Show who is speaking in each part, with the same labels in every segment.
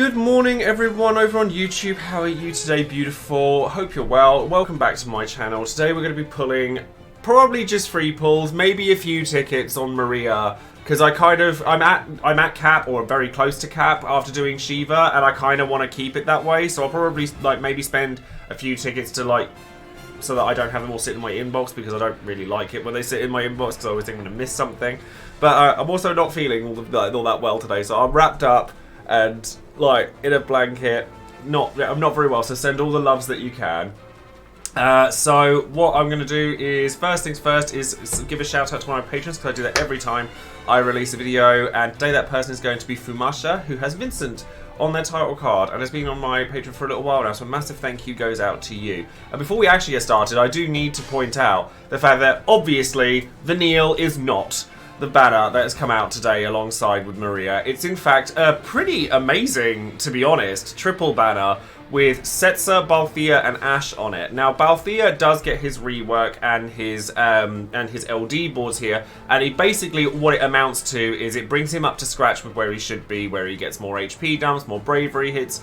Speaker 1: Good morning everyone over on YouTube. How are you today, beautiful? Hope you're well. Welcome back to my channel. Today we're going to be pulling probably just free pulls, maybe a few tickets on Maria, because I'm at cap or very close to cap after doing Shiva, and I kind of want to keep it that way. So I'll probably maybe spend a few tickets to so that I don't have them all sit in my inbox, because I don't really like it when they sit in my inbox because I always think I'm going to miss something. But I'm also not feeling all that well today, so I'm wrapped up and in a blanket. I'm not very well, so send all the loves that you can. So what I'm going to do is, first things first, is give a shout out to my patrons, because I do that every time I release a video, and today that person is going to be Fumasha, who has Vincent on their title card and has been on my Patreon for a little while now, so a massive thank you goes out to you. And before we actually get started, I do need to point out the fact that obviously the Neil is not the banner that has come out today alongside with Maria. It's in fact a pretty amazing, to be honest, triple banner with Setzer, Balthier, and Ash on it. Now, Balthier does get his rework and his LD boards here, and basically what it amounts to is it brings him up to scratch with where he should be, where he gets more HP dumps, more bravery hits,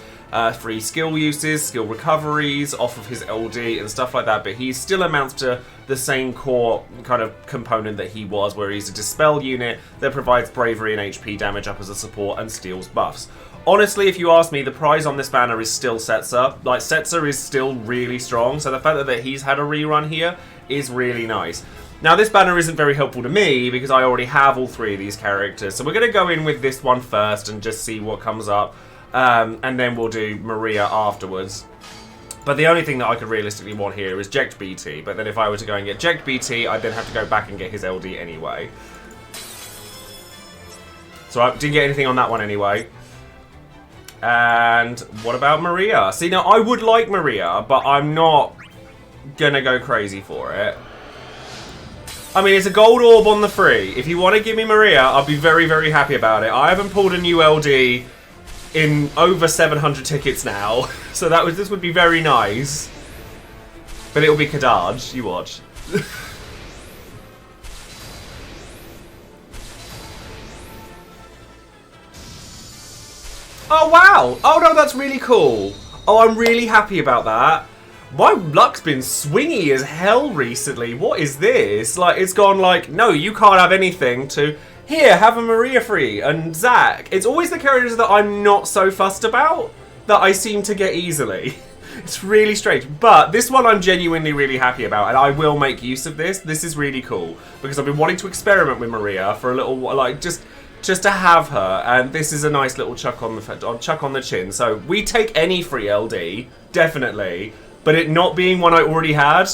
Speaker 1: free skill uses, skill recoveries off of his LD and stuff like that, but he still amounts to the same core kind of component that he was, where he's a dispel unit that provides bravery and HP damage up as a support and steals buffs. Honestly, if you ask me, the prize on this banner is still Setzer. Setzer is still really strong, so the fact that he's had a rerun here is really nice. Now, this banner isn't very helpful to me, because I already have all three of these characters, so we're going to go in with this one first and just see what comes up, and then we'll do Maria afterwards. But the only thing that I could realistically want here is Jekt BT, but then if I were to go and get Jekt BT, I'd then have to go back and get his LD anyway. So I didn't get anything on that one anyway. And what about Maria? See, now I would like Maria, but I'm not gonna go crazy for it. I mean, it's a gold orb on the free. If you want to give me Maria, I'll be very, very happy about it. I haven't pulled a new LD in over 700 tickets now, so this would be very nice. But it'll be Kadaj, you watch. Oh wow! Oh no, that's really cool. Oh, I'm really happy about that. My luck's been swingy as hell recently. What is this? It's gone no, you can't have anything, to here, have a Maria free, and Zach. It's always the characters that I'm not so fussed about that I seem to get easily. It's really strange. But this one I'm genuinely really happy about, and I will make use of this. This is really cool, because I've been wanting to experiment with Maria for a little while, just to have her, and this is a nice little chuck on the chin. So we take any free LD, definitely, but it not being one I already had,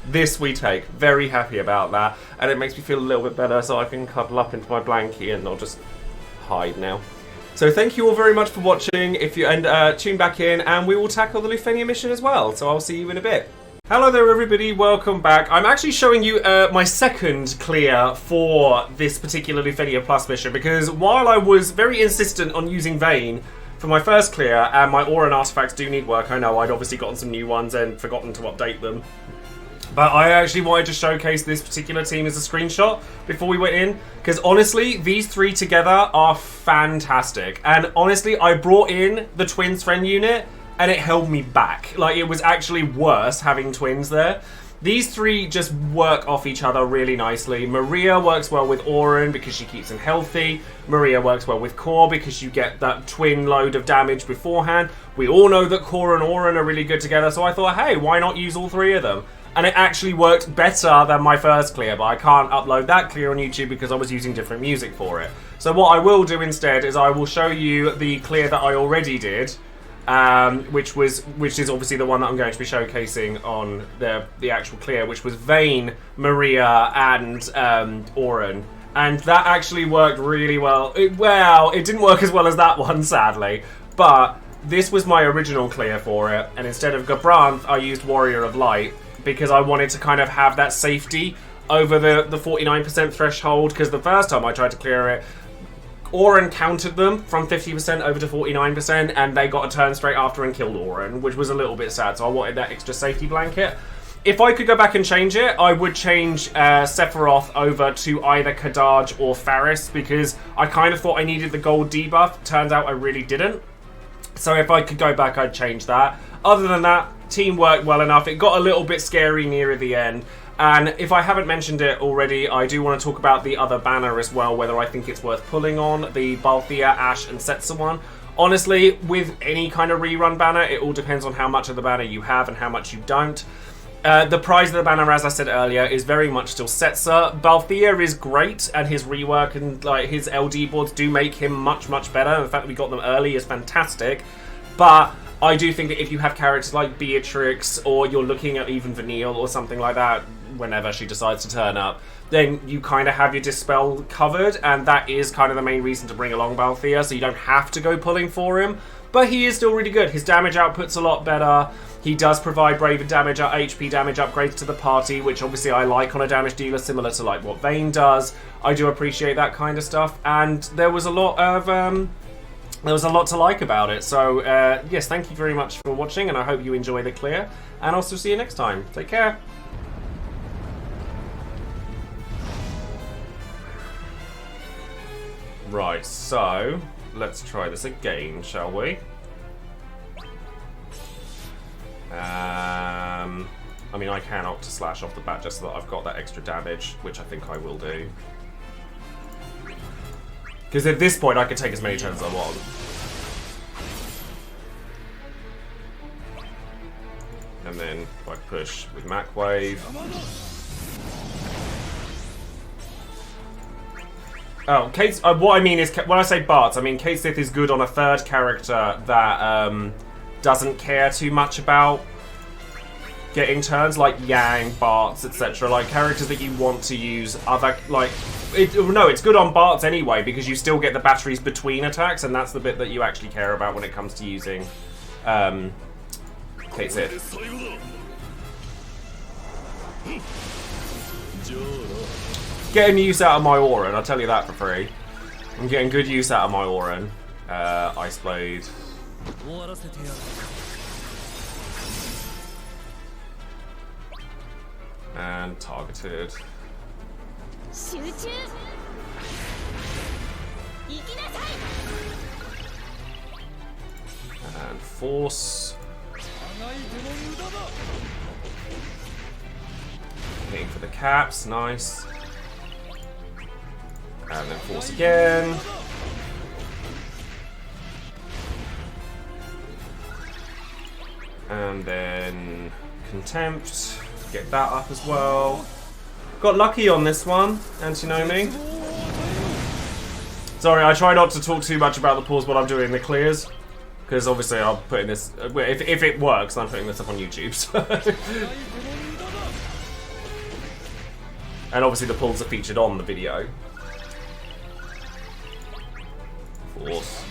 Speaker 1: this we take. Very happy about that, and it makes me feel a little bit better, so I can cuddle up into my blankie and I'll just hide now. So thank you all very much for watching. Tune back in, and we will tackle the Lufenia mission as well. So I'll see you in a bit. Hello there everybody, welcome back. I'm actually showing you my second clear for this particular Lufenia Plus mission, because while I was very insistent on using Vayne for my first clear, and my aura and artifacts do need work, I know I'd obviously gotten some new ones and forgotten to update them, but I actually wanted to showcase this particular team as a screenshot before we went in, because honestly, these three together are fantastic. And honestly, I brought in the twins friend unit, and it held me back. It was actually worse having twins there. These three just work off each other really nicely. Maria works well with Auron because she keeps him healthy. Maria works well with Core because you get that twin load of damage beforehand. We all know that Core and Auron are really good together, so I thought, hey, why not use all three of them? And it actually worked better than my first clear, but I can't upload that clear on YouTube because I was using different music for it. So what I will do instead is I will show you the clear that I already did, which is obviously the one that I'm going to be showcasing on the actual clear, which was Vayne, Maria, and Auron. And that actually worked really well. It didn't work as well as that one, sadly, but this was my original clear for it, and instead of Gabranth, I used Warrior of Light, because I wanted to kind of have that safety over the 49% threshold, because the first time I tried to clear it, Auron countered them from 50% over to 49%, and they got a turn straight after and killed Auron, which was a little bit sad, so I wanted that extra safety blanket. If I could go back and change it, I would change Sephiroth over to either Kadaj or Faris, because I kind of thought I needed the gold debuff. Turns out I really didn't. So if I could go back, I'd change that. Other than that, team worked well enough. It got a little bit scary near the end. And if I haven't mentioned it already, I do want to talk about the other banner as well, whether I think it's worth pulling on, the Balthea, Ash, and Setsa one. Honestly, with any kind of rerun banner, it all depends on how much of the banner you have and how much you don't. The prize of the banner, as I said earlier, is very much still Setsa. Balthea is great, and his rework and like his LD boards do make him much, much better. And the fact that we got them early is fantastic. But I do think that if you have characters like Beatrix, or you're looking at even Vanille or something like that, whenever she decides to turn up, then you kind of have your Dispel covered, and that is kind of the main reason to bring along Balthea, so you don't have to go pulling for him. But he is still really good. His damage output's a lot better. He does provide Braver damage, HP damage upgrades to the party, which obviously I like on a damage dealer, similar to like what Vayne does. I do appreciate that kind of stuff, and there was a lot of to like about it. So yes, thank you very much for watching, and I hope you enjoy the clear, and I'll still see you next time. Take care. Right, so let's try this again, shall we? I mean, I can opt to slash off the bat just so that I've got that extra damage, which I think I will do. Because at this point, I could take as many turns as I want. And then if I push with Mac Wave. Oh, Kate. What I mean is, when I say Bart's, I mean Kate Sith is good on a third character that doesn't care too much about getting turns, like Yang, Bart's, etc. Like characters that you want to use other, like, it's good on Bart's anyway, because you still get the batteries between attacks, and that's the bit that you actually care about when it comes to using Kate Sith. Getting use out of my Auron, I'll tell you that for free. I'm getting good use out of my Auron. Ice Blade. And targeted. And force. Hitting for the caps, nice. And then force again. And then contempt. Get that up as well. Got lucky on this one, Antinomi. Sorry, I try not to talk too much about the pause while I'm doing the clears, because obviously I'm putting this. If it works, I'm putting this up on YouTube. So. And obviously the pulls are featured on the video. Force.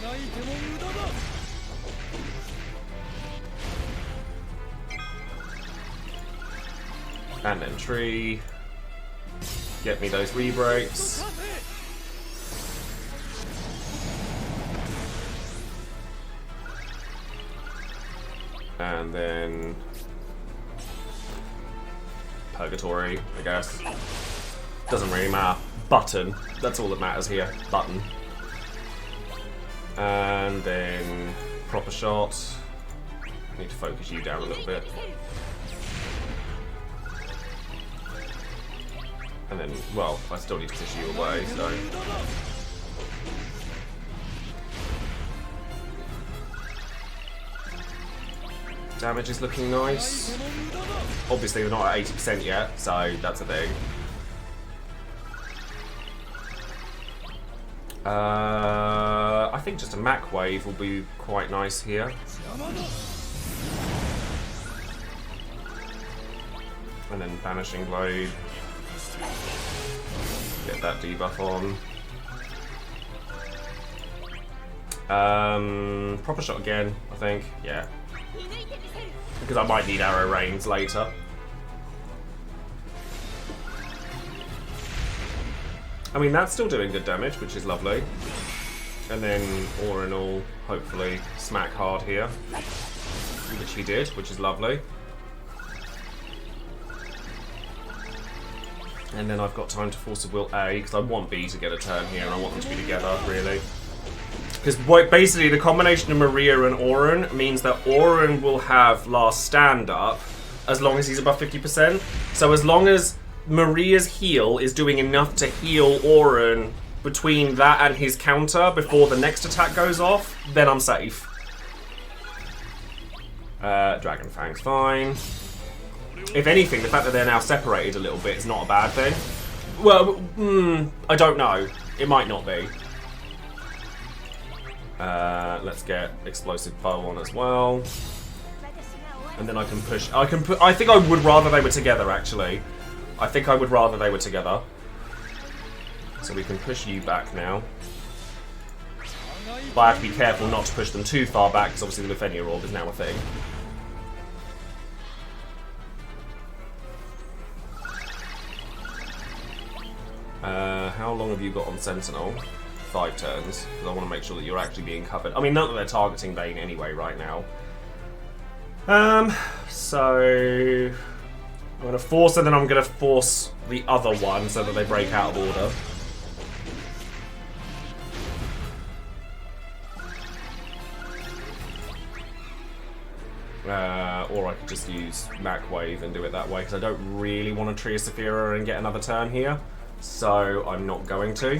Speaker 1: And then tree. Get me those re-breaks. And then Purgatory, I guess. Doesn't really matter. Button. That's all that matters here. Button. And then proper shot. I need to focus you down a little bit. And then, well, I still need to push you away, so. Damage is looking nice. Obviously, we're not at 80% yet, so that's a thing. I think just a Mac Wave will be quite nice here. And then Banishing Blade. Get that debuff on. Proper shot again, I think. Yeah. Because I might need arrow rains later. I mean, that's still doing good damage, which is lovely. And then, all in all, hopefully smack hard here. Which he did, which is lovely. And then I've got time to force a will A, because I want B to get a turn here, and I want them to be together, really. Because basically the combination of Maria and Auron means that Auron will have last stand up as long as he's above 50%. So as long as Maria's heal is doing enough to heal Auron between that and his counter before the next attack goes off, then I'm safe. Dragon Fang's fine. If anything, the fact that they're now separated a little bit is not a bad thing. Well, I don't know. It might not be. Let's get Explosive Bow on as well. And then I can push. I think I would rather they were together, actually. I think I would rather they were together. So we can push you back now. But I have to be careful not to push them too far back, because obviously the Lufenia Orb is now a thing. How long have you got on Sentinel? 5 turns, because I want to make sure that you're actually being covered. I mean, not that they're targeting Vayne anyway right now. So I'm going to force, and then I'm going to force the other one so that they break out of order. Or I could just use Mac Wave and do it that way, because I don't really want to Joesephyr and get another turn here. So I'm not going to.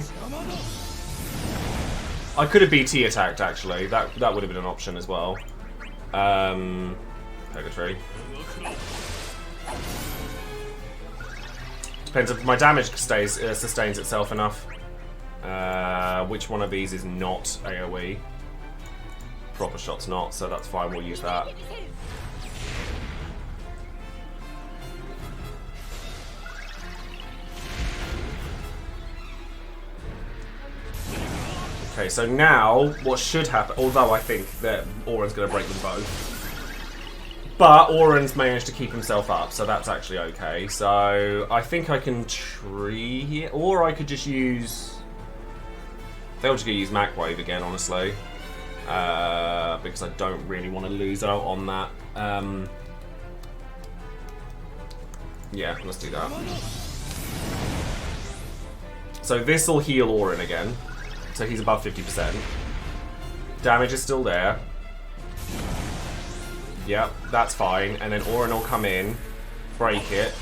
Speaker 1: I could have BT attacked, actually. That would have been an option as well. Purgatory. Depends if my damage sustains itself enough. Which one of these is not AoE? Proper shot's not, so that's fine, we'll use that. Okay, so now what should happen, although I think that Auron's going to break them both, but Auron's managed to keep himself up, so that's actually okay. So I think I can tree here, or I could just use... They'll just go use Mac Wave again, honestly, because I don't really want to lose out on that. Yeah, let's do that. So this will heal Auron again. So he's above 50%. Damage is still there. Yep, that's fine. And then Auron will come in, break it,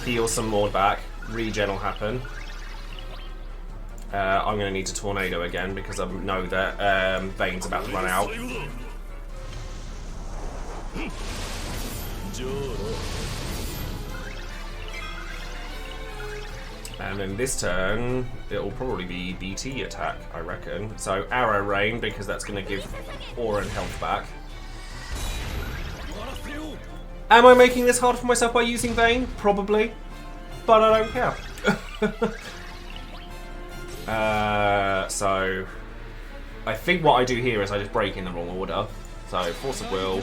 Speaker 1: heal some more back, regen will happen. I'm going to need to Tornado again because I know that Vayne's about to run out. And then this turn, it will probably be BT attack, I reckon. So Arrow Rain, because that's going to give Auron health back. Am I making this hard for myself by using Vayne? Probably. But I don't care. So I think what I do here is I just break in the wrong order. So Force of Will.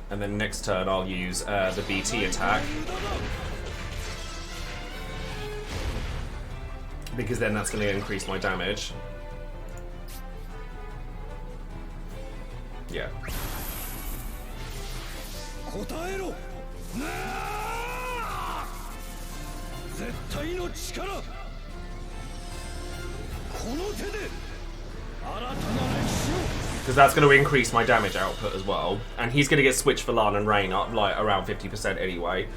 Speaker 1: And then next turn I'll use the BT attack. Because then that's going to increase my damage. Yeah. Because that's going to increase my damage output as well. And he's going to get switched for Lan and Rain up like around 50% anyway.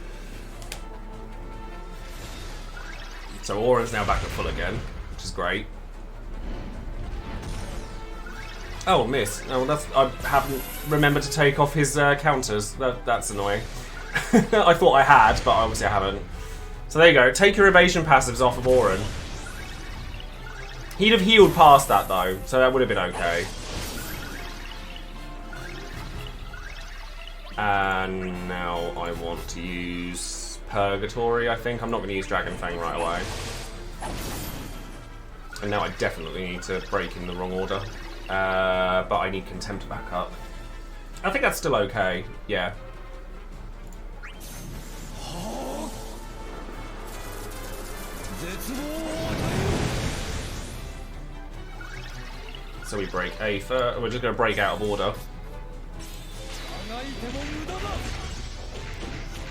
Speaker 1: So Auron's now back at full again, which is great. Oh, miss. Oh, that's, I haven't remembered to take off his counters. That's annoying. I thought I had, but obviously I haven't. So there you go. Take your evasion passives off of Auron. He'd have healed past that though, so that would have been okay. And now I want to use Purgatory, I think. I'm not going to use Dragon Fang right away. And now I definitely need to break in the wrong order. But I need Contempt back up. I think that's still okay, yeah. So we break A first. We're just going to break out of order.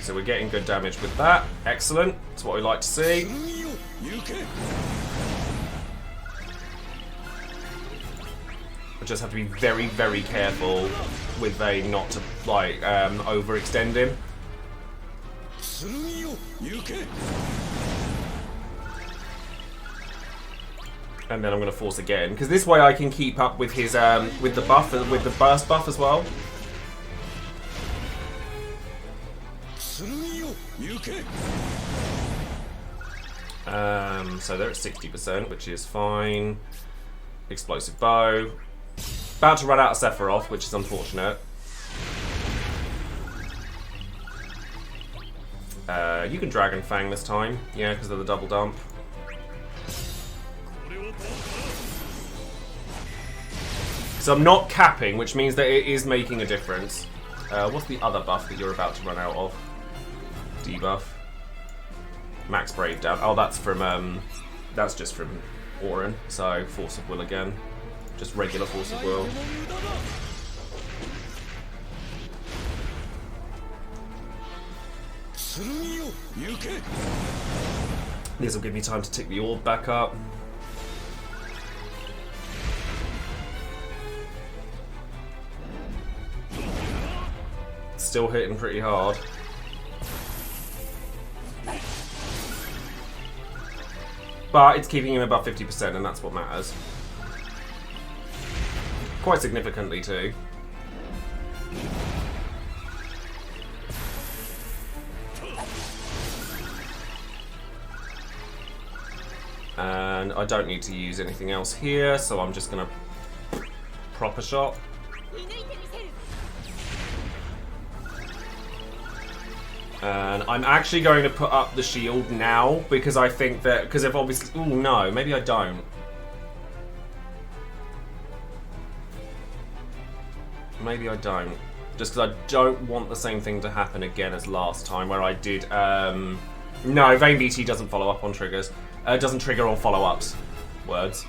Speaker 1: So we're getting good damage with that. Excellent. That's what we like to see. I just have to be very, very careful with Vayne not to, like, overextend him. And then I'm going to force again, because this way I can keep up with his, with the buff, with the burst buff as well. So they're at 60%, which is fine. Explosive bow. About to run out of Sephiroth, which is unfortunate. You can Dragon Fang this time, yeah, because of the double dump. So I'm not capping, which means that it is making a difference. What's the other buff that you're about to run out of? Debuff. Max Brave down. Oh, that's from, that's just from Auron. So, Force of Will again. Just regular Force of Will. This will give me time to tick the orb back up. Still hitting pretty hard. But it's keeping him above 50%, and that's what matters. Quite significantly, too. And I don't need to use anything else here, so I'm just going to proper shot. And I'm actually going to put up the shield now, because I think that, because if obviously, ooh no, maybe I don't. Maybe I don't. Just because I don't want the same thing to happen again as last time, where I did, no, Vayne BT doesn't follow up on triggers. Doesn't trigger on follow-ups. Words.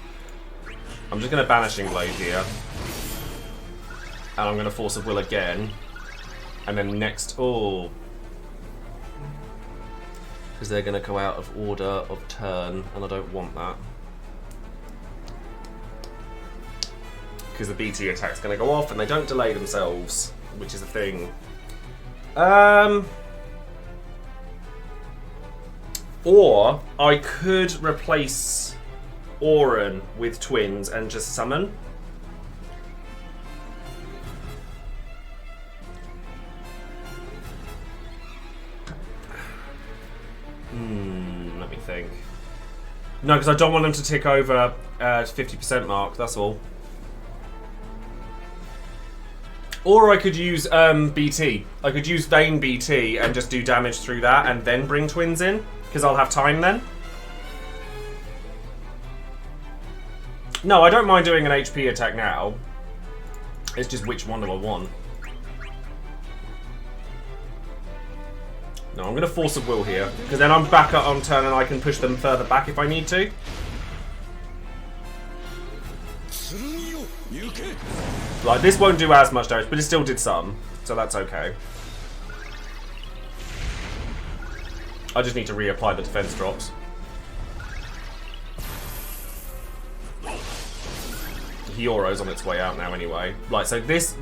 Speaker 1: I'm just going to Banishing Blade here. And I'm going to Force of Will again. And then next, oh. Because they're going to go out of order of turn, and I don't want that. Because the BT attack's going to go off, and they don't delay themselves, which is a thing. Or I could replace Auron with twins and just summon. Let me think. No, because I don't want them to tick over 50% mark, that's all. Or I could use BT. I could use Vayne BT and just do damage through that and then bring twins in. Because I'll have time then. No, I don't mind doing an HP attack now. It's just which one do I want? No, I'm going to Force of Will here. Because then I'm back up on turn and I can push them further back if I need to. Like, this won't do as much damage, but it still did some. So that's okay. I just need to reapply the defense drops. Hyoro's on its way out now anyway. Right, so this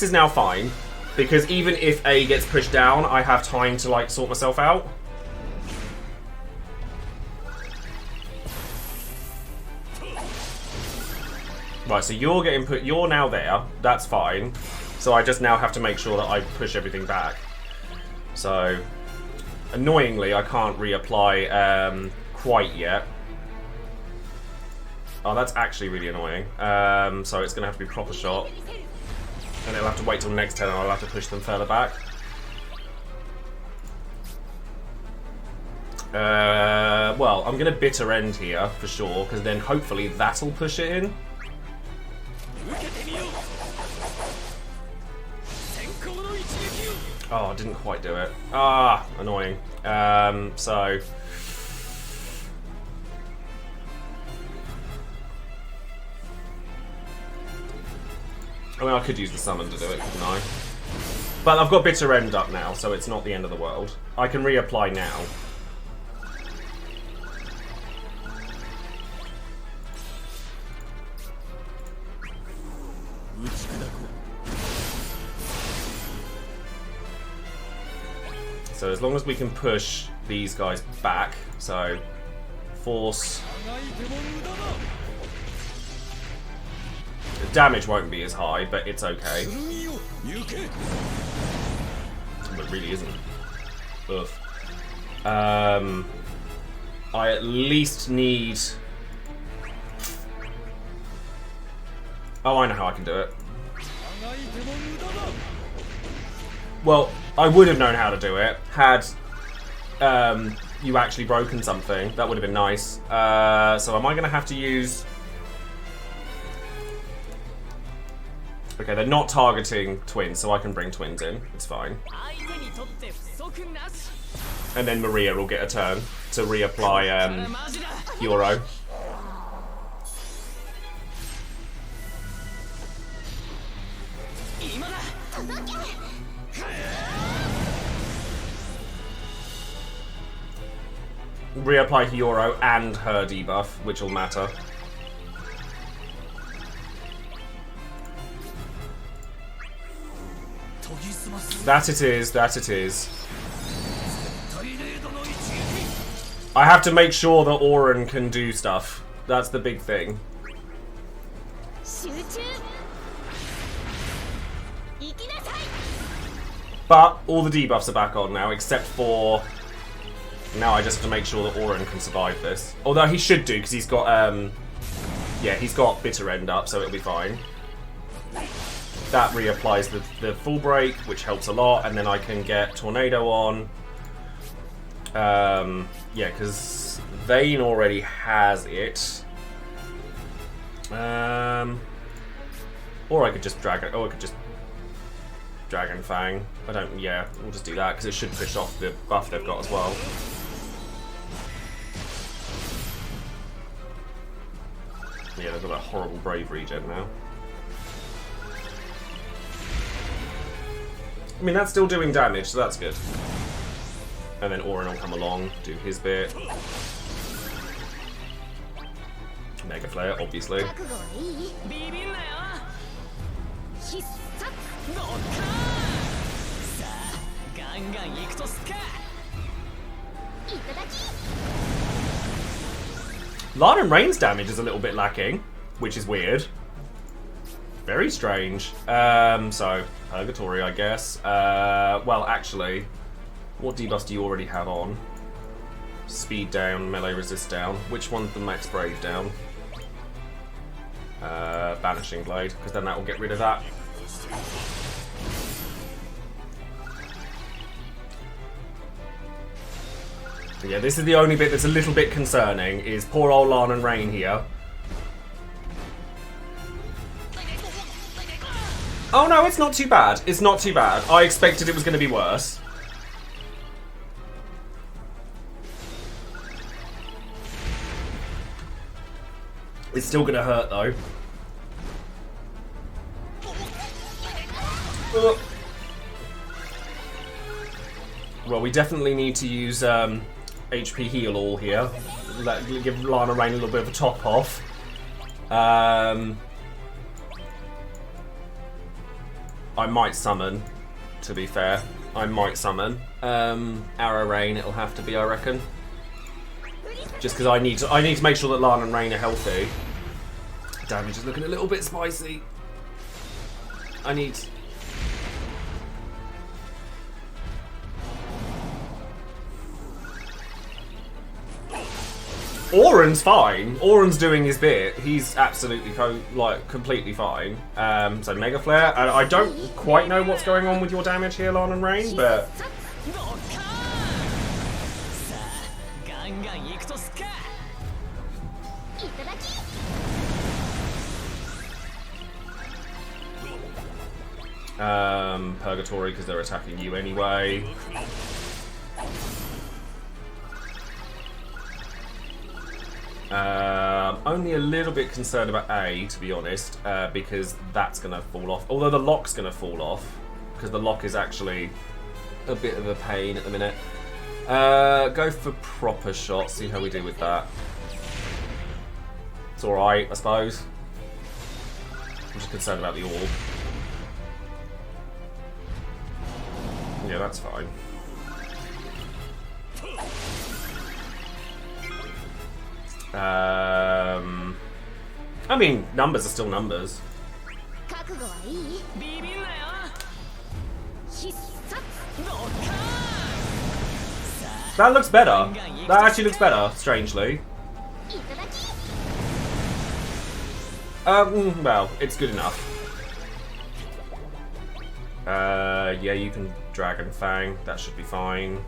Speaker 1: is now fine. Because even if A gets pushed down, I have time to, like, sort myself out. Right, so you're getting put, you're now there. That's fine. So I just now have to make sure that I push everything back. So, annoyingly, I can't reapply quite yet. Oh, that's actually really annoying. So it's going to have to be proper shot. And it'll have to wait till next turn and I'll have to push them further back. Well, I'm going to bitter end here for sure, because then hopefully that'll push it in. Oh, I didn't quite do it. Ah, annoying. So... I mean, I could use the summon to do it, couldn't I? But I've got Bitter End up now, so it's not the end of the world. I can reapply now. So as long as we can push these guys back, so force. The damage won't be as high, but it's okay. But it really isn't. Ugh. I at least need. Oh, I know how I can do it. Well, I would have known how to do it had you actually broken something. That would have been nice. So am I going to have to use... Okay, they're not targeting twins, so I can bring twins in. It's fine. And then Maria will get a turn to reapply Euro. Reapply Hyoro and her debuff, which will matter. That it is, that it is. I have to make sure that Auron can do stuff. That's the big thing. But all the debuffs are back on now, except for... Now I just have to make sure that Auron can survive this. Although he should do, because he's got, yeah, he's got Bitter End up, so it'll be fine. That reapplies the full break, which helps a lot, and then I can get Tornado on. Yeah, because Vayne already has it. Or I could just drag it. Oh, I could just Dragon Fang. I don't. Yeah, we'll just do that because it should push off the buff they've got as well. Yeah, they've got that horrible Brave regen now. I mean, that's still doing damage, so that's good. And then Auron will come along, do his bit. Mega Flare, obviously. Lana and Rain's damage is a little bit lacking, which is weird. Very strange. So, Purgatory, I guess. Well, actually, what debuffs do you already have on? Speed down, melee resist down. Which one's the max brave down? Banishing Blade, because then that will get rid of that. Yeah, this is the only bit that's a little bit concerning, is poor old Lana and Rain here. Oh no, it's not too bad. It's not too bad. I expected it was going to be worse. It's still going to hurt though. Well, we definitely need to use HP heal all here. Give Lana Rain a little bit of a top off. I might summon, to be fair. I might summon. Arrow Rain, it'll have to be, I reckon. Just because I need to make sure that Lana and Rain are healthy. Damage is looking a little bit spicy. I need... Auron's fine. Auron's doing his bit. He's absolutely completely fine. So Mega Flare. I don't quite know what's going on with your damage here, Lana and Rain, but Purgatory because they're attacking you anyway. Only a little bit concerned about A, to be honest, because that's going to fall off. Although the lock's going to fall off, because the lock is actually a bit of a pain at the minute. Go for proper shot, see how we do with that. It's alright, I suppose. I'm just concerned about the orb. Yeah, that's fine. I mean, numbers are still numbers. That looks better. That actually looks better, strangely. Well, it's good enough. Yeah, you can Dragon Fang. That should be fine.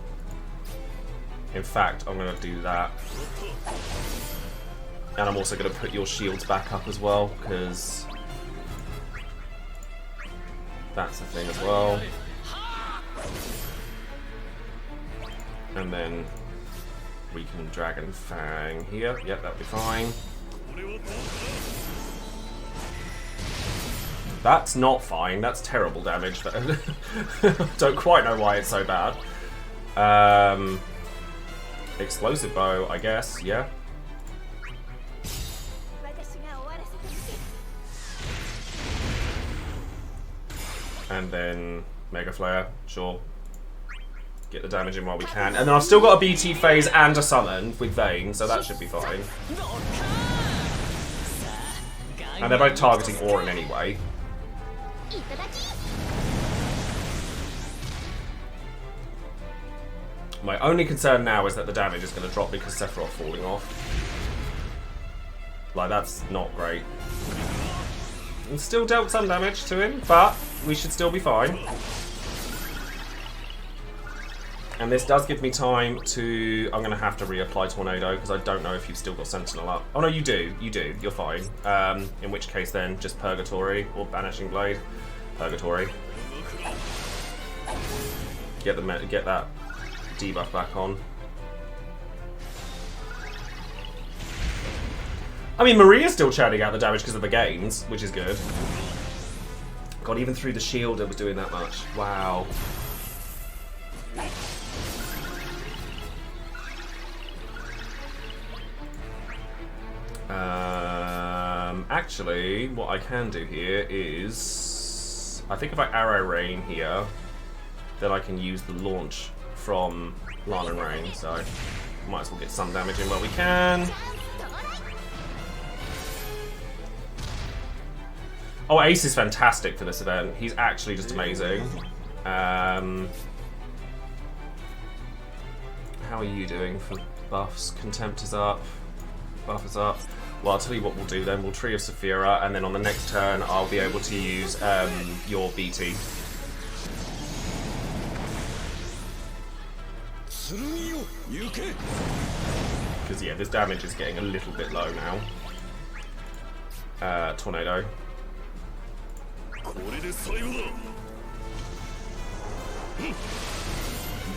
Speaker 1: In fact, I'm going to do that. And I'm also going to put your shields back up as well, because that's the thing as well. And then we can Dragon Fang here. Yep, that'll be fine. That's not fine. That's terrible damage. Don't quite know why it's so bad. Explosive bow, I guess. Yeah. And then Mega Flare, sure. Get the damage in while we can. And then I've still got a BT phase and a summon with Vayne, so that should be fine. And they're both targeting Auron anyway. My only concern now is that the damage is going to drop because Sephiroth falling off. Like, that's not great. And still dealt some damage to him, but we should still be fine. And this does give me time to... I'm going to have to reapply Tornado, because I don't know if you've still got Sentinel up. Oh no, you do. You do. You're fine. In which case then, just Purgatory, or Banishing Blade. Purgatory. Get that debuff back on. I mean, Maria's still churning out the damage because of the gains, which is good. God, even through the shield it was doing that much. Wow. Actually, what I can do here is... I think if I Arrow Rain here, then I can use the launch from Lana and Rain, so might as well get some damage in while we can. Oh, Ace is fantastic for this event. He's actually just amazing. How are you doing for buffs? Contempt is up. Buff is up. Well, I'll tell you what we'll do then. We'll Tree of Saphira, and then on the next turn, I'll be able to use your BT. Because, yeah, this damage is getting a little bit low now. Tornado.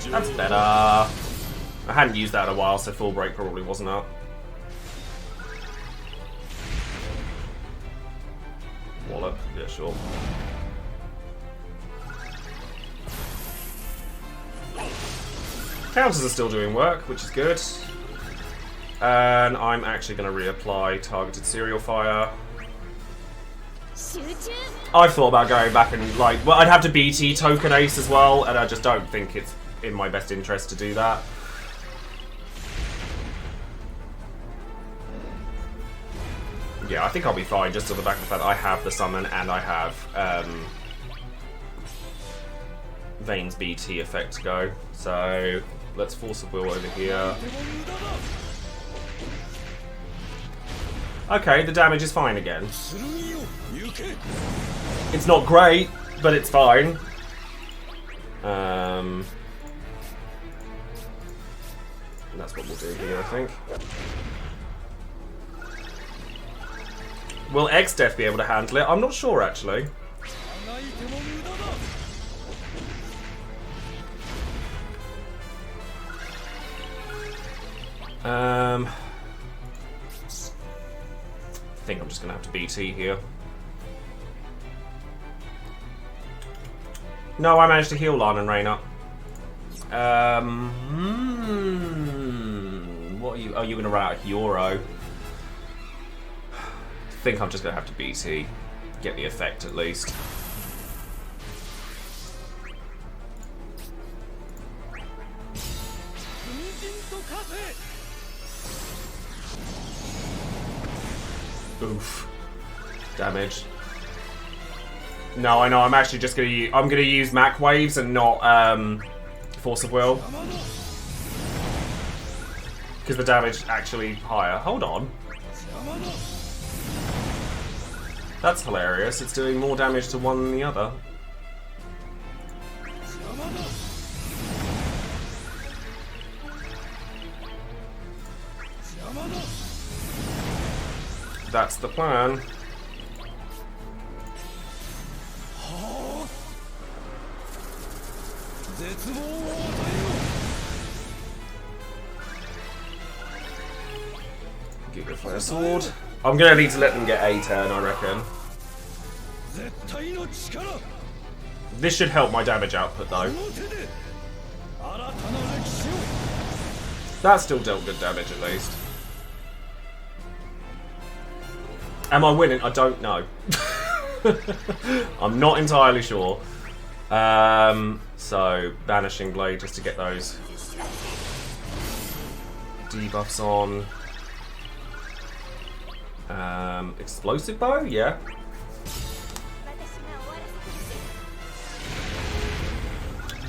Speaker 1: That's better. I hadn't used that in a while, so full break probably wasn't up. Wallop, yeah, sure. Counters are still doing work, which is good. And I'm actually going to reapply targeted Serial Fire. I've thought about going back and, like, well, I'd have to BT token Ace as well, and I just don't think it's in my best interest to do that. Yeah, I think I'll be fine, just on the back of the fact that I have the summon and I have Vayne's BT effect to go. So let's Force of Will over here. Okay, the damage is fine again. It's not great, but it's fine. And that's what we'll do here, I think. Will X-Death be able to handle it? I'm not sure, actually. I think I'm just going to have to BT here. No, I managed to heal Lan and Rain up. What are you? Oh, you're going to run out of Euro. I think I'm just going to have to BT. Get the effect at least. Oof. Damage. No, I know. I'm actually just gonna use. I'm gonna use Mac Waves and not Force of Will, because the damage actually higher. Hold on. That's hilarious. It's doing more damage to one than the other. That's the plan. Giga Flare Sword. I'm gonna need to let them get a turn, I reckon. This should help my damage output though. That still dealt good damage at least. Am I winning? I don't know. I'm not entirely sure. So, Banishing Blade just to get those debuffs on. Explosive Bow? Yeah.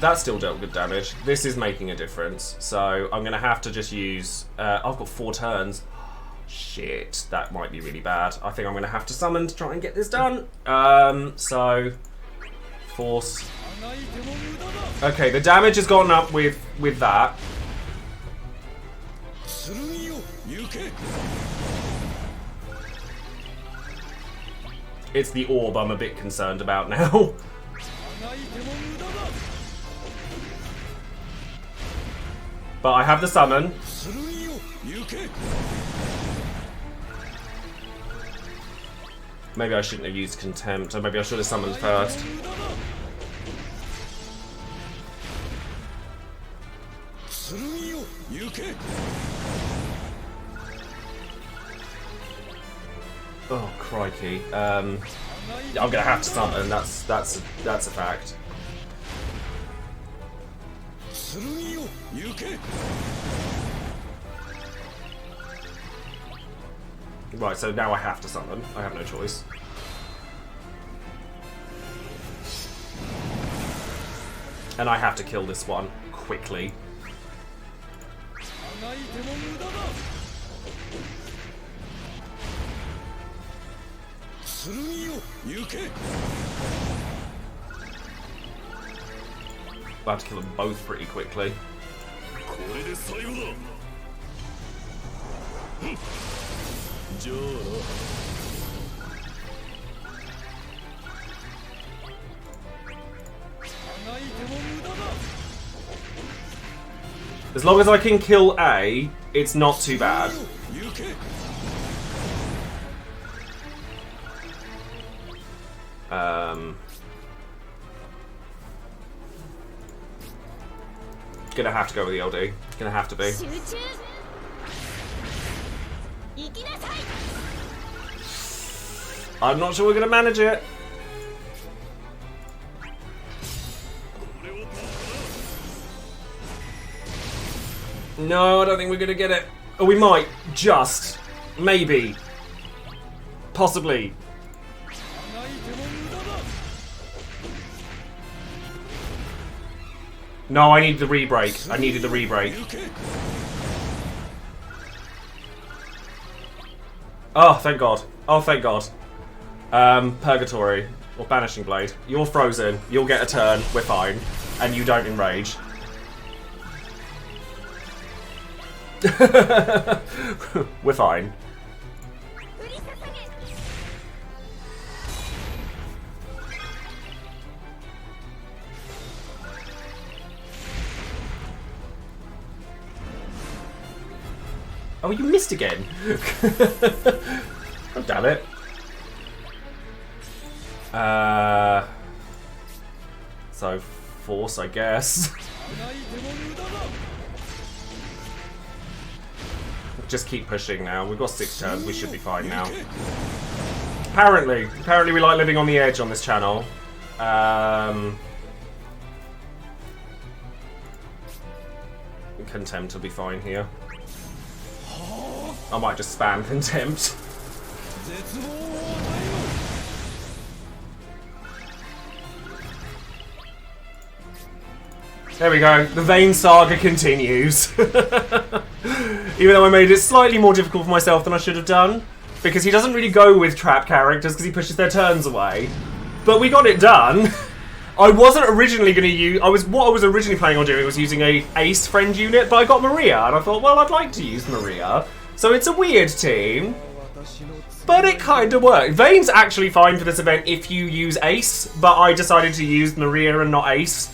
Speaker 1: That still dealt good damage. This is making a difference. So, I'm going to have to just use... I've got 4 turns. Shit, that might be really bad. I think I'm going to have to summon to try and get this done. So, Force. Okay, the damage has gone up with that. It's the orb I'm a bit concerned about now. But I have the summon. Maybe I shouldn't have used Contempt, or maybe I should have summoned first. Oh crikey! I'm gonna have to summon. That's a fact. Right, so now I have to summon. I have no choice. And I have to kill this one quickly. I have to kill them both pretty quickly. As long as I can kill A, it's not too bad. Gonna have to go with the LD. Gonna have to be. I'm not sure we're gonna manage it. No, I don't think we're gonna get it. Oh, we might. Just. Maybe. Possibly. No, I need the re-break. I needed the re-break. Oh, thank God. Oh, thank God. Purgatory. Or Banishing Blade. You're frozen. You'll get a turn. We're fine. And you don't enrage. We're fine. Oh, you missed again. Oh, damn it. So, force, I guess. Just keep pushing now. We've got 6 turns. We should be fine now. Apparently we like living on the edge on this channel. Contempt will be fine here. I might just spam Contempt. There we go. The Vayne saga continues. Even though I made it slightly more difficult for myself than I should have done. Because he doesn't really go with trap characters because he pushes their turns away. But we got it done. I wasn't originally going to use... What I was originally planning on doing was using a ace friend unit, but I got Maria. And I thought, well, I'd like to use Maria. So it's a weird team. But it kind of worked. Vayne's actually fine for this event if you use ace. But I decided to use Maria and not ace.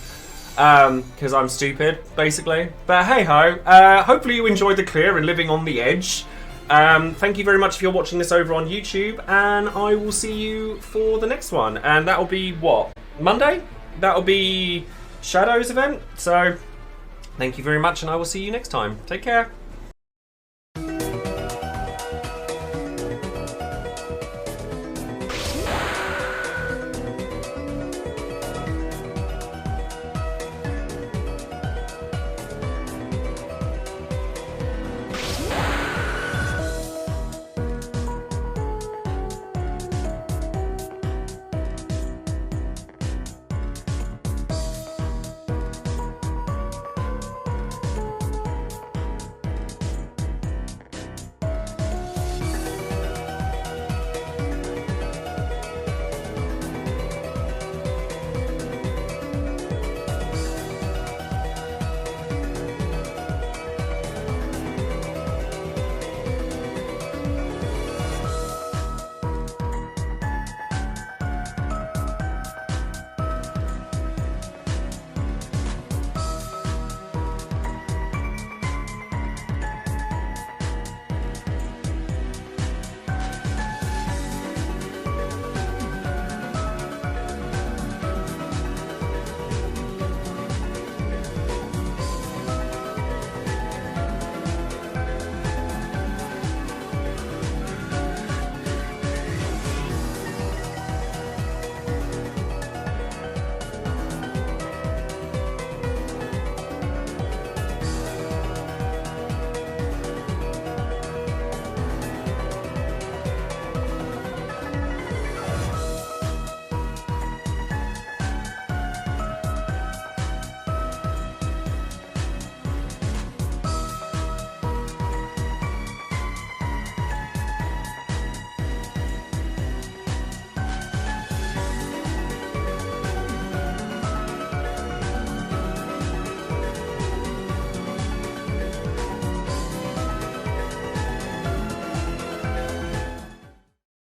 Speaker 1: Because I'm stupid, basically. But hey-ho. Hopefully you enjoyed the clear and living on the edge. Thank you very much if you're watching this over on YouTube. And I will see you for the next one. And that'll be, what? Monday? That'll be Shadow's event. So, thank you very much and I will see you next time. Take care.